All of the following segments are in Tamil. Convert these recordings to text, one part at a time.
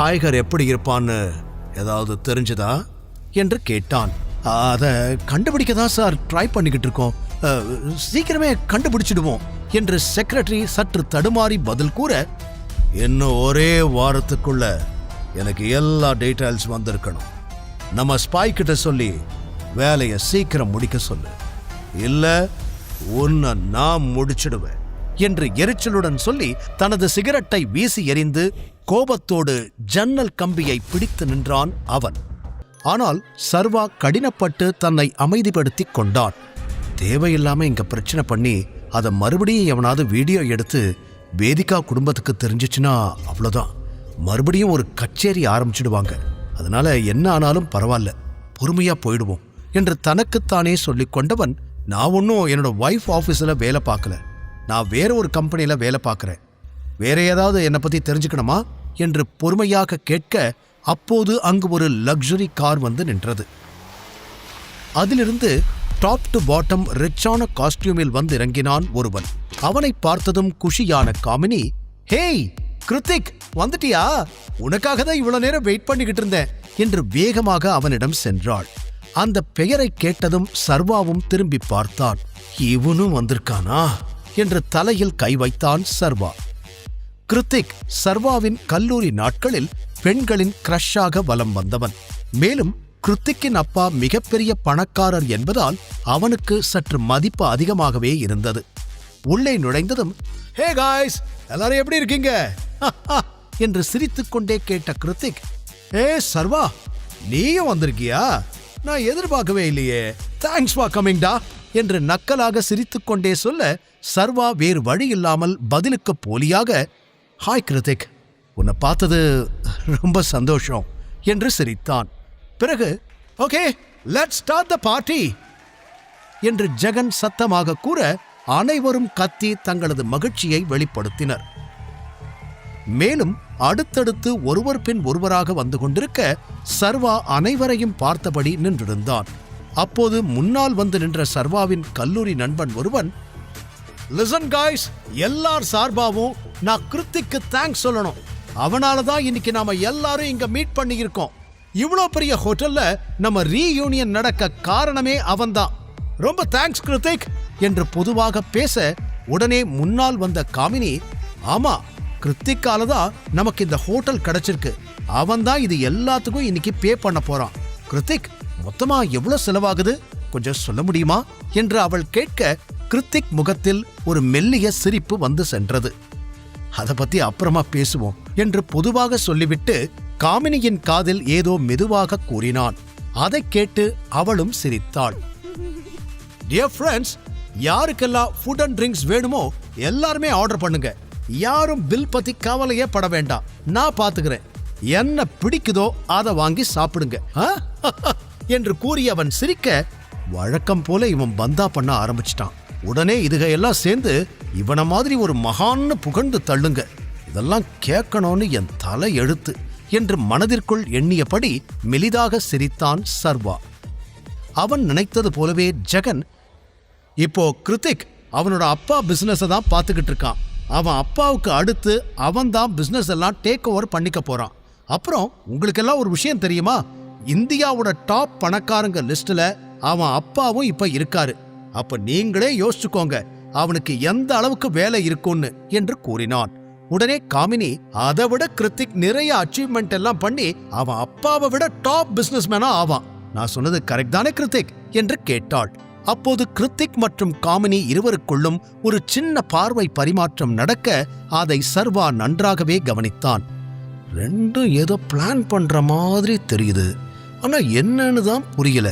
டைகர் எப்படி இருப்பான்னு ஏதாவது தெரிஞ்சதா என்று கேட்டான். அதை கண்டுபிடிக்க தான் சார் ட்ரை பண்ணிக்கிட்டு இருக்கோம், சீக்கிரமே கண்டுபிடிச்சிடுவோம் என்று செக்ரட்டரி சற்று தடுமாறி பதில் கூற, இன்னும் ஒரே வாரத்துக்குள்ள எனக்கு எல்லா டீட்டெயில்ஸ் வந்திருக்கணும். நம்ம ஸ்பை கிட்ட சொல்லி வேலையை சீக்கிரம் முடிக்க சொல்லு, இல்ல உன்னை நான் முடிச்சிடுவேன் என்று எரிச்சலுடன் சொல்லி தனது சிகரெட்டை வீசி எறிந்து கோபத்தோடு ஜன்னல் கம்பியை பிடித்து நின்றான் அவன். ஆனால் சர்வா கடினப்பட்டு தன்னை அமைதிப்படுத்திக் கொண்டான். தேவையில்லாம இங்க பிரச்சனை பண்ணி அதை மறுபடியும் எவனாவது வீடியோ எடுத்து வேதிகா குடும்பத்துக்கு தெரிஞ்சிச்சுன்னா அவ்வளோதான், மறுபடியும் ஒரு கச்சேரி ஆரம்பிச்சிடுவாங்க. அதனால என்ன ஆனாலும் பரவாயில்ல, பொறுமையா போயிடுவோம் என்று தனக்குத்தானே சொல்லிக் கொண்டவன், நான் ஒன்றும் என்னோட ஒய்ஃப் ஆஃபீஸில் வேலை பார்க்கல, நான் வேற ஒரு கம்பெனியில் வேலை பார்க்குறேன், வேற ஏதாவது என்னை பற்றி தெரிஞ்சுக்கணுமா என்று பொறுமையாக கேட்க, அப்போது அங்கு ஒரு லக்ஸுரி கார் வந்து நின்றது. அதிலிருந்து டாப் டு பாட்டம் ரிச்சான காஸ்டியூமில் வந்து இறங்கினான் ஒருவன். அவனை பார்த்ததும் குஷியான காமினி, ஹேய் கிருத்திக், வந்துட்டியா? உனக்காக தான் இவ்வளவு நேரம் வெயிட் பண்ணிக்கிட்டு இருந்தேன் என்று வேகமாக அவனிடம் சென்றாள். அந்த பெயரை கேட்டதும் சர்வாவும் திரும்பி பார்த்தான். இவனும் வந்திருக்கானா என்று தலையில் கை வைத்தான் சர்வா. கிருத்திக் சர்வாவின் கல்லூரி நாட்களில் பெண்களின் கிரஷாக வலம் வந்தவன். மேலும் கிருத்திக்கின் அப்பா மிகப்பெரிய பணக்காரர் என்பதால் அவனுக்கு சற்று மதிப்பு அதிகமாகவே இருந்தது. உள்ளே நுழைந்ததும், ஹே காய்ஸ், எல்லாரும் எப்படி இருக்கீங்க என்று சிரித்துக்கொண்டே கேட்ட கிருத்திக், ஏ சர்வா, நீயும் வந்திருக்கியா? நான் எதிர்பார்க்கவே இல்லையே, தேங்க்ஸ் ஃபார் கமிங் டா என்று நக்கலாக சிரித்துக்கொண்டே சொல்ல, சர்வா வேறு வழி இல்லாமல் பதிலுக்கு போலியாக, ஹாய் கிருத்திக், உன்னை பார்த்தது ரொம்ப சந்தோஷம் என்று சிரித்தான். பிறகு, okay let's start the party என்று ஜெகன் சத்தமாக கூற, அனைவரும் கத்தி தங்களது மகிழ்ச்சியை வெளிப்படுத்தினர். மேலும் அடுத்தடுத்து ஒருவர் பின் ஒருவராக வந்து கொண்டிருக்க, சர்வா அனைவரையும் பார்த்தபடி நின்றிருந்தான். அப்போது முன்னால் வந்து நின்ற சர்வாவின் கல்லூரி நண்பன் ஒருவன், லிசன் காய்ஸ், எல்லார் சார்பாவும் நான் கிருத்திக்கு தேங்க்ஸ் சொல்லணும். அவனாலதான் இன்னைக்கு நாம எல்லாரும் இங்க மீட் பண்ணி இருக்கோம். இவ்வளோ பெரிய ஹோட்டல்ல நம்ம ரீயூனியன் நடக்க காரணமே அவன்தான். ரொம்ப தேங்க்ஸ் கிருத்திக் என்று பொதுவாக பேச, உடனே முன்னால் வந்த காமினி, ஆமா, கிருத்திக்கால தான் நமக்கு இந்த ஹோட்டல் கிடைச்சிருக்கு, அவன் தான் இது எல்லாத்துக்கும் இன்னைக்கு பே பண்ண போறான். கிருத்திக், மொத்தமா எவ்வளவு செலவாகுது கொஞ்சம் சொல்ல முடியுமா என்று அவள் கேட்க, கிருத்திக் முகத்தில் ஒரு மெல்லிய சிரிப்பு வந்து சென்றது. அதை பத்தி அப்புறமா பேசுவோம் என்று பொதுவாக சொல்லிவிட்டு காமினியின் காதில் ஏதோ மெதுவாக கூறினான். அதை கேட்டு அவளும் சிரித்தாள். டியர் ஃப்ரெண்ட்ஸ், யாருக்கெல்லாம் ஃபுட் அண்ட் ட்ரிங்க்ஸ் வேணுமோ எல்லாருமே ஆர்டர் பண்ணுங்க. யாரும் பில் பத்தி கவலையே பட வேண்டாம், நான் பாத்துக்கிறேன். என்ன பிடிக்குதோ அதை வாங்கி சாப்பிடுங்க என்று கூறி அவன் சிரிக்க, வழக்கம் போல இவன் பந்தா பண்ண ஆரம்பிச்சிட்டான். உடனே இதுகையெல்லாம் சேர்ந்து இவனை மாதிரி ஒரு மகான்னு புகழ்ந்து தள்ளுங்க, இதெல்லாம் கேட்கணும்னு என் தலை எழுத்து என்று மனதிற்குள் எண்ணியபடி மெலிதாக சிரித்தான் சர்வா. அவன் நினைத்தது போலவே ஜெகன், இப்போ கிருத்திக் அவனோட அப்பா பிசினஸ் தான் பார்த்துக்கிட்டு இருக்கான். அவன் அப்பாவுக்கு அடுத்து அவன் தான் பிசினஸ் எல்லாம் டேக் ஓவர் பண்ணிக்க போறான். அப்புறம் உங்களுக்கெல்லாம் ஒரு விஷயம் தெரியுமா? இந்தியாவோட டாப் பணக்காரங்க லிஸ்ட்ல அவன் அப்பாவும் இப்ப இருக்காரு. அப்ப நீங்களே யோசிச்சுக்கோங்க அவனுக்கு எந்த அளவுக்கு வேலை இருக்கும்னு என்று கூறினான். உடனே காமினி, அதை விட கிருத்திக் நிறைய அச்சீவ்மெண்ட் எல்லாம் பண்ணி அவன் அப்பாவை விட டாப் பிசினஸ் மேனா ஆவான். நான் சொன்னது கரெக்ட் தானே கிருத்திக் என்று கேட்டாள். அப்போது கிருத்திக் மற்றும் காமினி இருவருக்குள்ளும் ஒரு சின்ன பார்வை பரிமாற்றம் நடக்க, அதை சர்வா நன்றாகவே கவனித்தான். ரெண்டும் ஏதோ பிளான் பண்ற மாதிரி தெரியுது, ஆனா என்னன்னு தான் புரியல,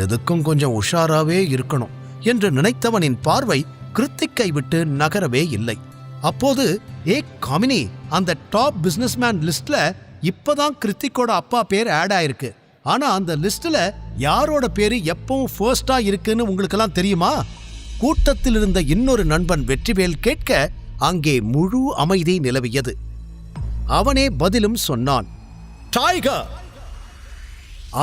எதுக்கும் கொஞ்சம் உஷாராவே இருக்கணும் என்று நினைத்தவனின் பார்வை கிருத்திக்கை விட்டு நகரவே இல்லை. அப்போது, ஏ காமினி, அந்த டாப் பிசினஸ்மேன் லிஸ்ட்ல இப்பதான் கிருத்திக்கோட அப்பா பேர் ஆட் ஆயிருக்கு. ஆனா அந்த லிஸ்ட்ல யாரோட பேரு எப்பவும் ஃபர்ஸ்டா இருக்குன்னு உங்களுக்கெல்லாம் தெரியுமா? கூட்டத்தில் இருந்த இன்னொரு நண்பன் வெற்றிவேல் கேட்க, அங்கே முழு அமைதி நிலவியது. அவனே பதிலும் சொன்னான், டைகர்.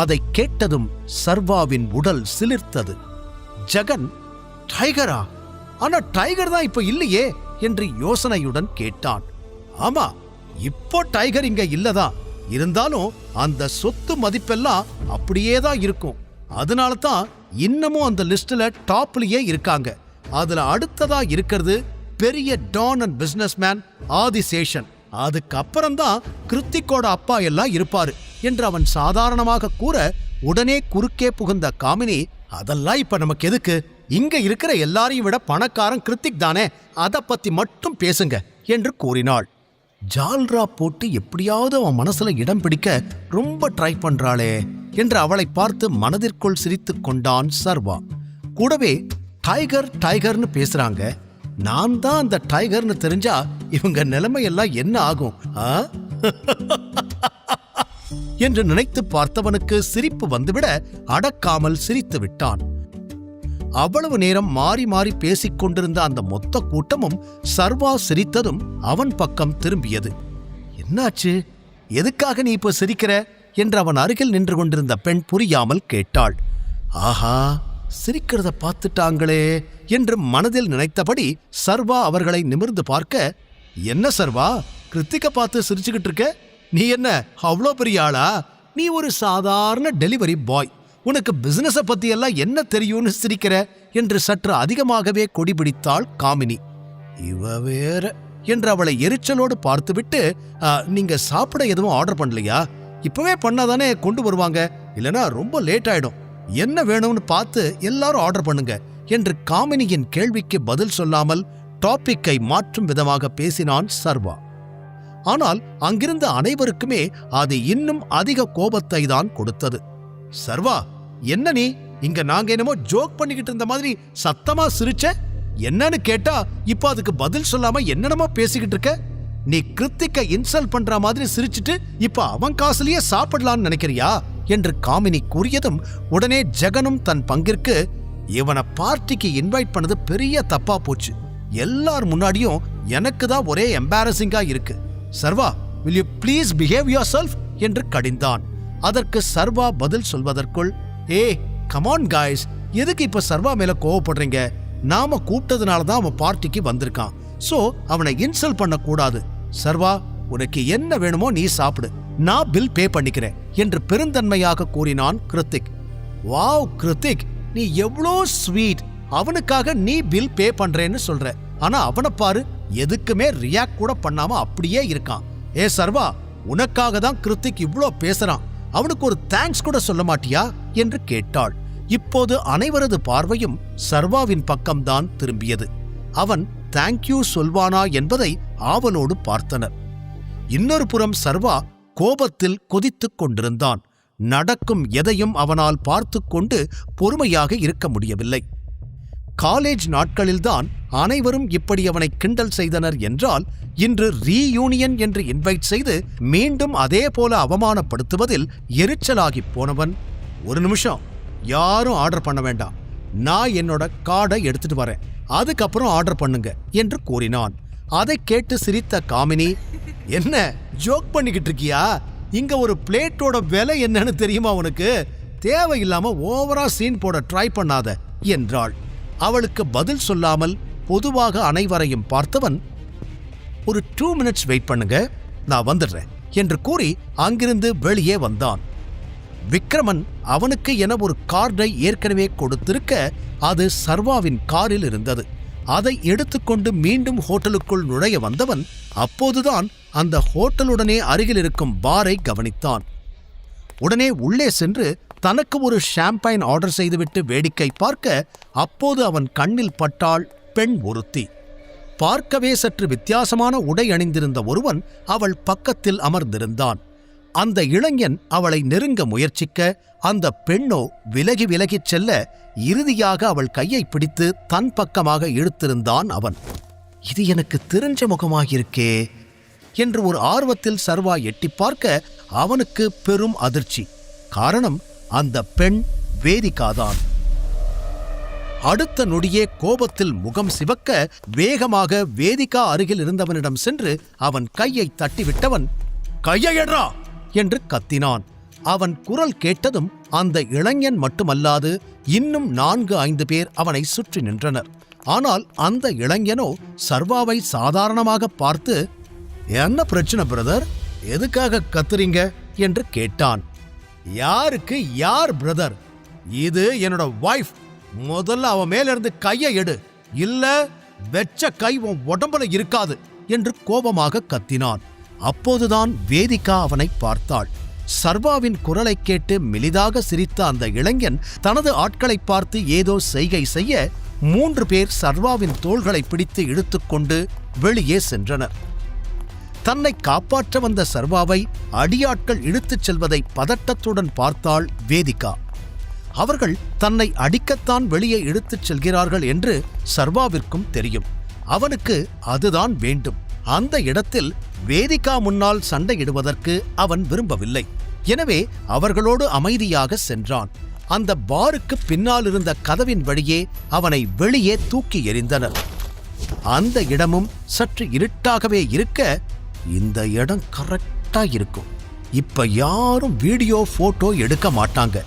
அதை கேட்டதும் சர்வாவின் உடல் சிலிர்த்தது. ஜெகன், டைகரா? ஆனா டைகர் தான் இப்ப இல்லையே என்று யோசனையுடன் கேட்டான். ஆமா, இப்போ டைகர் இங்க இல்லதான், இருந்தாலும் அந்த சொத்து மதிப்பெல்லாம் அப்படியே தான் இருக்கும். அதனால தான் இன்னமும் அந்த லிஸ்ட்ல டாப்லயே இருக்காங்க. அதுல அடுத்ததா இருக்கிறது பெரிய டான் அண்ட் பிசினஸ்மேன் ஆதிசேஷன். அதுக்கப்புறம் தான் கிருத்திக்கோட அப்பா எல்லாம் இருப்பாரு என்று அவன் சாதாரணமாக கூற, உடனே குறுக்கே புகுந்த காமினி, அதெல்லாம் இப்ப நமக்கு எதுக்கு? இங்க இருக்கிற எல்லாரையும் விட பணக்காரன் கிருத்திக் தானே, அத பத்தி மட்டும் பேசுங்க என்று கூறினாள். ஜால்ரா போட்டு எப்படியாவது அவன் மனசுல இடம் பிடிக்க ரொம்ப ட்ரை பண்றாளே என்று அவளை பார்த்து மனதிற்குள் சிரித்துக் கொண்டான் சர்வா. கூடவே டைகர் டைகர்னு பேசுறாங்க, நான் தான் அந்த டைகர்னு தெரிஞ்சா இவங்க நிலைமையெல்லாம் என்ன ஆகும் என்று நினைத்து பார்த்தவனுக்கு சிரிப்பு வந்துவிட அடக்காமல் சிரித்து விட்டான். அவ்வளவு நேரம் மாறி மாறி பேசிக் கொண்டிருந்த அந்த மொத்த கூட்டமும் சர்வா சிரித்ததும் அவன் பக்கம் திரும்பியது. என்னாச்சு, எதுக்காக நீ இப்ப சிரிக்கிற என்று அவன் அருகில் நின்று கொண்டிருந்த பெண் புரியாமல் கேட்டாள். ஆஹா, சிரிக்கிறத பார்த்துட்டாங்களே என்று மனதில் நினைத்தபடி சர்வா அவர்களை நிமிர்ந்து பார்க்க, என்ன சர்வா, கிருத்திக பார்த்து சிரிச்சுக்கிட்டு இருக்க? நீ என்ன அவ்வளோ பெரிய ஆளா? நீ ஒரு சாதாரண டெலிவரி பாய், உனக்கு பிசினஸ பத்தி எல்லாம் என்ன தெரியும்னு சிரிக்கிற என்று சற்று அதிகமாகவே கொடிபிடித்தாள் காமினி. இவ வேற என்று அவளை எரிச்சலோடு பார்த்துவிட்டு, நீங்க சாப்பிட எதுவும் ஆர்டர் பண்ணலையா? இப்பவே பண்ணாதானே கொண்டு வருவாங்க, இல்லனா ரொம்ப லேட் ஆயிடும். என்ன வேணும்னு பார்த்து எல்லாரும் ஆர்டர் பண்ணுங்க என்று காமினியின் கேள்விக்கு பதில் சொல்லாமல் டாபிக்கை மாற்றும் விதமாக பேசினான் சர்வா. ஆனால் அங்கிருந்த அனைவருக்குமே அது இன்னும் அதிக கோபத்தை தான் கொடுத்தது. சர்வா, என்ன நீ இங்க நாங்க என்னமோ ஜோக் பண்ணிக்கிட்டு இருந்த மாதிரி சத்தமா சிரிச்ச? என்னன்னு கேட்டா இப்ப அதுக்கு பதில் சொல்லாம என்னென்னமோ பேசிக்கிட்டு இருக்க. நீ கிருத்திக்க இன்சல்ட் பண்ற மாதிரி சிரிச்சிட்டு இப்ப அவன் காசுலயே சாப்பிடலான்னு நினைக்கிறியா என்று காமினி கூறியதும் உடனே ஜெகனும் தன் பங்கிற்கு, இவனை பார்ட்டிக்கு இன்வைட் பண்ணது பெரிய தப்பா போச்சு, எல்லார் முன்னாடியும் எனக்கு தான் ஒரே எம்பாரசிங்கா இருக்கு. சர்வா, will you please behave yourself என்று கடிந்தான். அதற்கு சர்வா பதில் சொல்வதற்குள், come on guys, எதுக்கு இப்ப சர்வா மேல கோவப்படுறீங்க? நாம கூப்பிட்டதுனால தான் அவன் பார்ட்டிக்கு வந்திருக்கான், சோ அவனை இன்சல்ட் பண்ண கூடாது. சர்வா, உனக்கு என்ன வேணுமோ நீ சாப்பிடு, நான் பில் பே பண்ணிக்கிறேன் என்று பெருந்தன்மையாக கூறினான் கிருத்திக். வாவ் கிருத்திக், நீ எவ்வளோ ஸ்வீட், அவனுக்காக நீ பில் பே பண்றேன்னு சொல்ற, ஆனா அவனை பாரு, எதுக்குமே ரியாக்ட் கூட பண்ணாம அப்படியே இருக்கான். சர்வா, உனக்காக தான் கிருத்திக் இவ்ளோ பேசுறான், அவனுக்கு ஒரு தேங்க்ஸ் கூட சொல்ல மாட்டியா என்று கேட்டாள். இப்போது அனைவரது பார்வையும் சர்வாவின் பக்கம்தான் திரும்பியது. அவன் தேங்க்யூ சொல்வானா என்பதை ஆவலோடு பார்த்தனர். இன்னொரு புறம் சர்வா கோபத்தில் கொதித்துக் கொண்டிருந்தான். நடக்கும் எதையும் அவனால் பார்த்து கொண்டு பொறுமையாக இருக்க முடியவில்லை. காலேஜ் நாட்களில்தான் அனைவரும் இப்படி அவனை கிண்டல் செய்தனர் என்றால், இன்று ரீயூனியன் என்று இன்வைட் செய்து மீண்டும் அதே போல அவமானப்படுத்துவதில் எரிச்சலாகி போனவன், ஒரு நிமிஷம், யாரும் ஆர்டர் பண்ண வேண்டாம், நான் என்னோட கார்டை எடுத்துட்டு வரேன், அதுக்கப்புறம் ஆர்டர் பண்ணுங்க என்று கூறினான். அதை கேட்டு சிரித்த காமினி, என்ன ஜோக் பண்ணிக்கிட்டு இருக்கியா? இங்க ஒரு பிளேட்டோட விலை என்னன்னு தெரியுமா உனக்கு? தேவையில்லாம ஓவரா சீன் போட ட்ரை பண்ணாத என்றாள். அவளுக்கு பதில் சொல்லாமல் பொதுவாக அனைவரையும் பார்த்தவன், ஒரு 2 minutes வெயிட் பண்ணுங்க, நான் வந்துடுறேன் என்று கூறி அங்கிருந்து வெளியே வந்தான். விக்ரமன் அவனுக்கு என ஒரு கார்டை ஏற்கனவே கொடுத்திருக்க, அது சர்வாவின் காரில் இருந்தது. அதை எடுத்துக்கொண்டு மீண்டும் ஹோட்டலுக்குள் நுழைய வந்தவன் அப்போதுதான் அந்த ஹோட்டலுடனே அருகில் இருக்கும் பாரை கவனித்தான். உடனே உள்ளே சென்று தனக்கு ஒரு ஷாம்பைன் ஆர்டர் செய்துவிட்டு வேடிக்கை பார்க்க, அப்போது அவன் கண்ணில் பட்டாள் பெண் ஒருத்தி. பார்க்கவே சற்று வித்தியாசமான உடை அணிந்திருந்த ஒருவன் அவள் பக்கத்தில் அமர்ந்திருந்தான். அந்த இளைஞன் அவளை நெருங்க முயற்சிக்க, அந்த பெண்ணோ விலகி விலகிச் செல்ல, இறுதியாக அவள் கையை பிடித்து தன் பக்கமாக இழுத்திருந்தான் அவன். இது எனக்கு தெரிஞ்ச முகமாகியிருக்கே என்று ஒரு ஆர்வத்தில் சர்வா எட்டி பார்க்க, அவனுக்கு பெரும் அதிர்ச்சி. காரணம், அந்த பெண் வேதிகாதான். அடுத்த நொடியே கோபத்தில் முகம் சிவக்க, வேகமாக வேதிகா அருகில் இருந்தவனிடம் சென்று அவன் கையை தட்டிவிட்டவன், கையை எட்றா என்று கத்தினான். அவன் குரல் கேட்டதும் அந்த இளைஞன் மட்டுமல்லாது இன்னும் 4-5 பேர் அவனை சுற்றி நின்றனர். ஆனால் அந்த இளைஞனோ சர்வாவை சாதாரணமாக பார்த்து, என்ன பிரச்சனை பிரதர், எதுக்காக கத்துறீங்க என்று கேட்டான். யாருக்கு யார் பிரதர்? இது என்னோட வைஃப். முதல்ல அவன் மேல இருந்து கையை எடு, இல்ல வெச்ச கை உன் உடம்புல இருக்காது என்று கோபமாக கத்தினான். அப்போதுதான் வேதிகா அவனை பார்த்தாள். சர்வாவின் குரலை கேட்டு மெலிதாக சிரித்த அந்த இளைஞன் தனது ஆட்களை பார்த்து ஏதோ செய்கை செய்ய 3 பேர் சர்வாவின் தோள்களை பிடித்து இழுத்துக்கொண்டு வெளியே சென்றனர். தன்னை காப்பாற்ற வந்த சர்வாவை அடியாட்கள் இழுத்துச் செல்வதை பதட்டத்துடன் பார்த்தாள் வேதிகா. அவர்கள் தன்னை அடிக்கத்தான் வெளியே இழுத்துச் செல்கிறார்கள் என்று சர்வாவிற்கும் தெரியும். அவனுக்கு அதுதான் வேண்டும். அந்த இடத்தில் வேதிகா முன்னால் சண்டையிடுவதற்கு அவன் விரும்பவில்லை. எனவே அவர்களோடு அமைதியாக சென்றான். அந்த பாருக்கு பின்னால் இருந்த கதவின் வழியே அவனை வெளியே தூக்கி எறிந்தனர். அந்த இடமும் சற்று இருட்டாகவே இருக்க, இந்த இடம் கரெக்டா இருக்கும், இப்ப யாரும் வீடியோ போட்டோ எடுக்க மாட்டாங்க.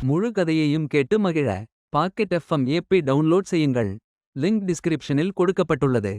முழு கதையையும் கேட்டு மகிழ பாக்கெட் FM ஆப்பை டவுன்லோட் செய்யுங்கள். லிங்க் டிஸ்கிரிப்ஷனில் கொடுக்கப்பட்டுள்ளது.